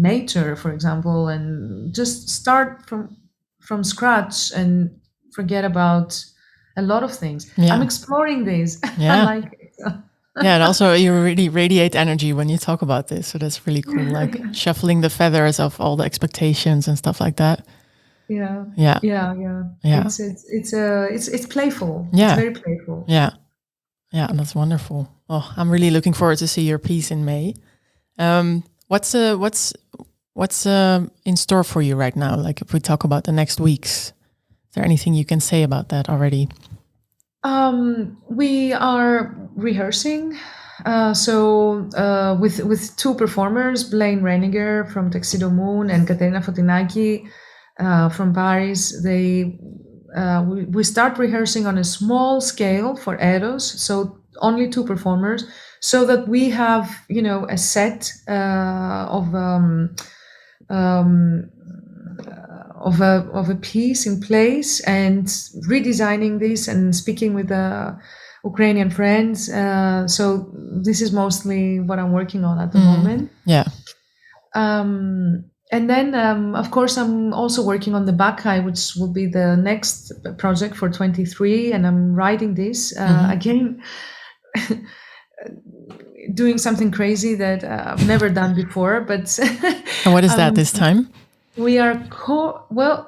nature, for example, and just start from scratch and forget about a lot of things? I'm exploring this. I like it. And also you really radiate energy when you talk about this, so that's really cool. Like shuffling the feathers of all the expectations and stuff like that. Yeah. It's playful. Yeah, it's very playful. Yeah, that's wonderful. Oh, I'm really looking forward to see your piece in May. What's in store for you right now? Like, if we talk about the next weeks, is there anything you can say about that already? We are rehearsing, with two performers, Blaine Reniger from Tuxedo Moon and Katerina Fotinaki from Paris. We start rehearsing on a small scale for Eros, so only two performers, so that we have, a set of a piece in place, and redesigning this and speaking with the Ukrainian friends. So this is mostly what I'm working on at the moment. Yeah. And then, of course, I'm also working on the Bacchae, which will be the next project for 23. And I'm writing this again, doing something crazy that I've never done before. But and what is that this time? We are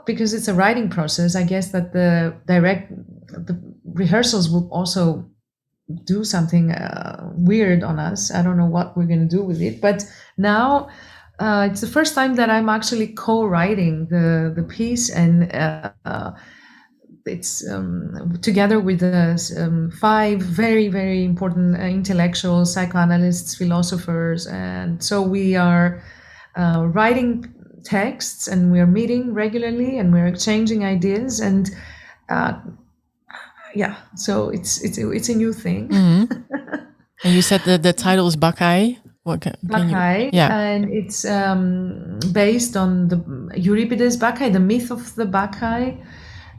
because it's a writing process. I guess that the rehearsals will also do something weird on us. I don't know what we're going to do with it. But now it's the first time that I'm actually co-writing the piece, and it's together with 5 very, very important intellectuals, psychoanalysts, philosophers. And so we are writing texts, and we're meeting regularly, and we're exchanging ideas, and so it's a new thing. And you said that the title is Bacchae. Bacchae, and it's based on the Euripides Bacchae, the myth of the Bacchae.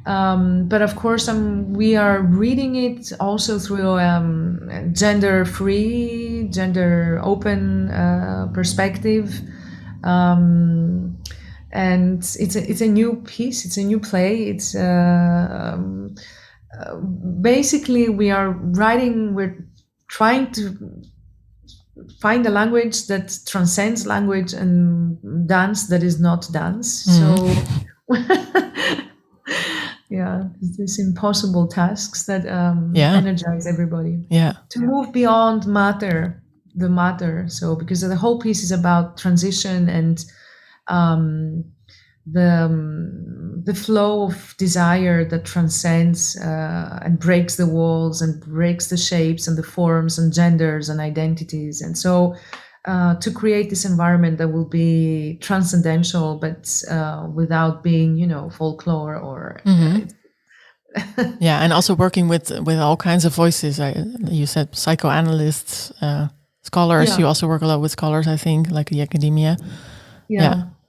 But of course, we are reading it also through gender-free, gender-open perspective. And it's a new piece, it's a new play. It's basically we're trying to find a language that transcends language and dance that is not dance. So these impossible tasks that energize everybody. To move beyond the matter. So because the whole piece is about transition and the flow of desire that transcends and breaks the walls and breaks the shapes and the forms and genders and identities. And so to create this environment that will be transcendental, but without being, folklore or... and also working with all kinds of voices. You said psychoanalysts, scholars. You also work a lot with scholars, I think, like the academia.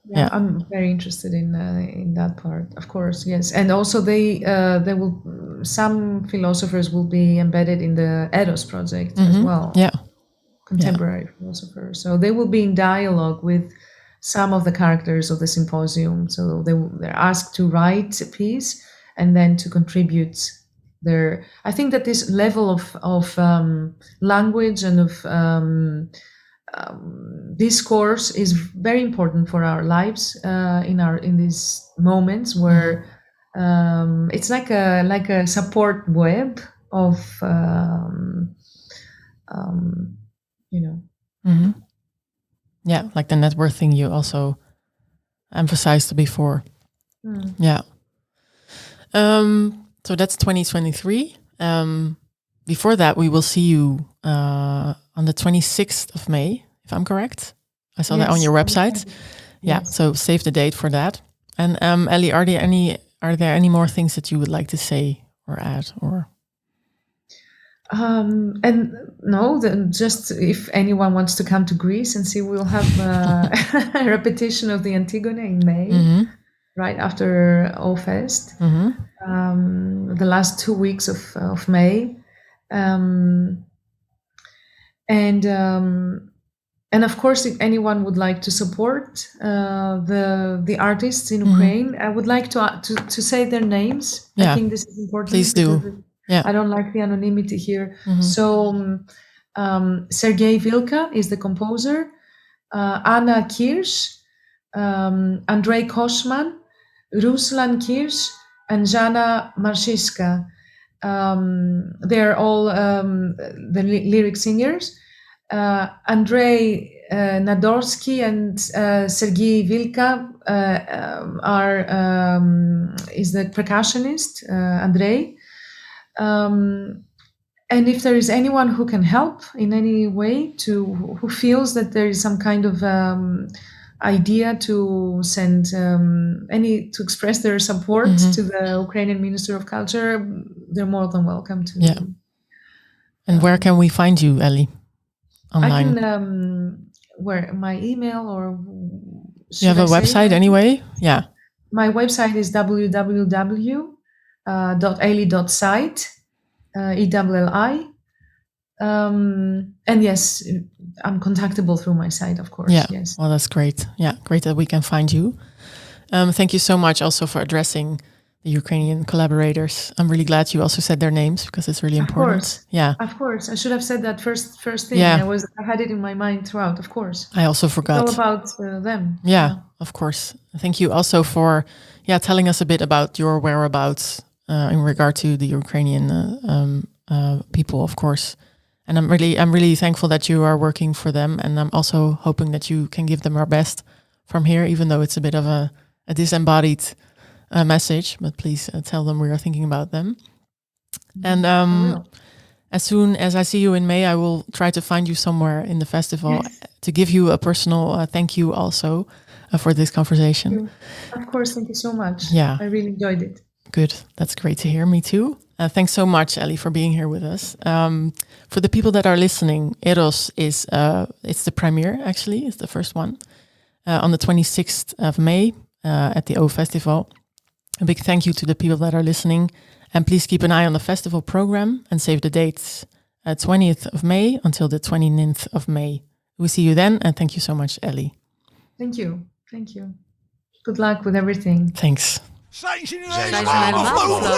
Yeah, I'm very interested in that part, of course. Yes, and also some philosophers will be embedded in the Eros project as well. Contemporary philosophers, so they will be in dialogue with some of the characters of the symposium. So they're asked to write a piece and then to contribute their. I think that this level of language and of discourse is very important for our lives in these moments where it's like a support web of like the network thing you also emphasized before. So that's 2023. Before that, we will see you on the 26th of May, if I'm correct. I saw that on your website. So save the date for that. And Elli, are there any more things that you would like to say or add? Or And no, just if anyone wants to come to Greece and see, we'll have a repetition of the Antigone in May, right after O-Fest, the last 2 weeks of May. And of course, if anyone would like to support the artists in Ukraine, I would like to say their names. Yeah. I think this is important. Please do. Yeah. I don't like the anonymity here. So Sergei Vilka is the composer, Anna Kirsch, Andrei Koshman, Ruslan Kirsch, and Jana Marshiska. They're all the lyric singers. Andrei Nadorsky and Sergei Vilka is the percussionist, Andrei. And if there is anyone who can help in any way, who feels that there is some kind of idea to send to express their support to the Ukrainian Minister of Culture, they're more than welcome to. Yeah. And where can we find you, Elli? Online. I can where my email or. You have a website anyway? Yeah. My website is www.elli.site, ELLI. And yes, I'm contactable through my site, of course. Yeah. Yes. Well, that's great. Yeah, great that we can find you. Thank you so much also for addressing the Ukrainian collaborators. I'm really glad you also said their names because it's really important. Of course. Yeah. Of course. I should have said that first thing. Yeah. I had it in my mind throughout, of course. I also forgot. It's all about them. Yeah, of course. Thank you also for telling us a bit about your whereabouts in regard to the Ukrainian people, of course. And I'm really thankful that you are working for them, and I'm also hoping that you can give them our best from here, even though it's a bit of a disembodied message. But please tell them we are thinking about them. And as soon as I see you in May, I will try to find you somewhere in the festival to give you a personal thank you also for this conversation. Of course, thank you so much. Yeah, I really enjoyed it. Good, that's great to hear. Me too. Thanks so much, Elli, for being here with us. For the people that are listening, Eros is it's the premiere, actually. It's the first one on the 26th of May at the O Festival. A big thank you to the people that are listening. And please keep an eye on the festival program and save the dates. 20th of May until the 29th of May. We'll see you then. And thank you so much, Elli. Thank you. Thank you. Good luck with everything. Thanks. Zijn ze helemaal bevlogen?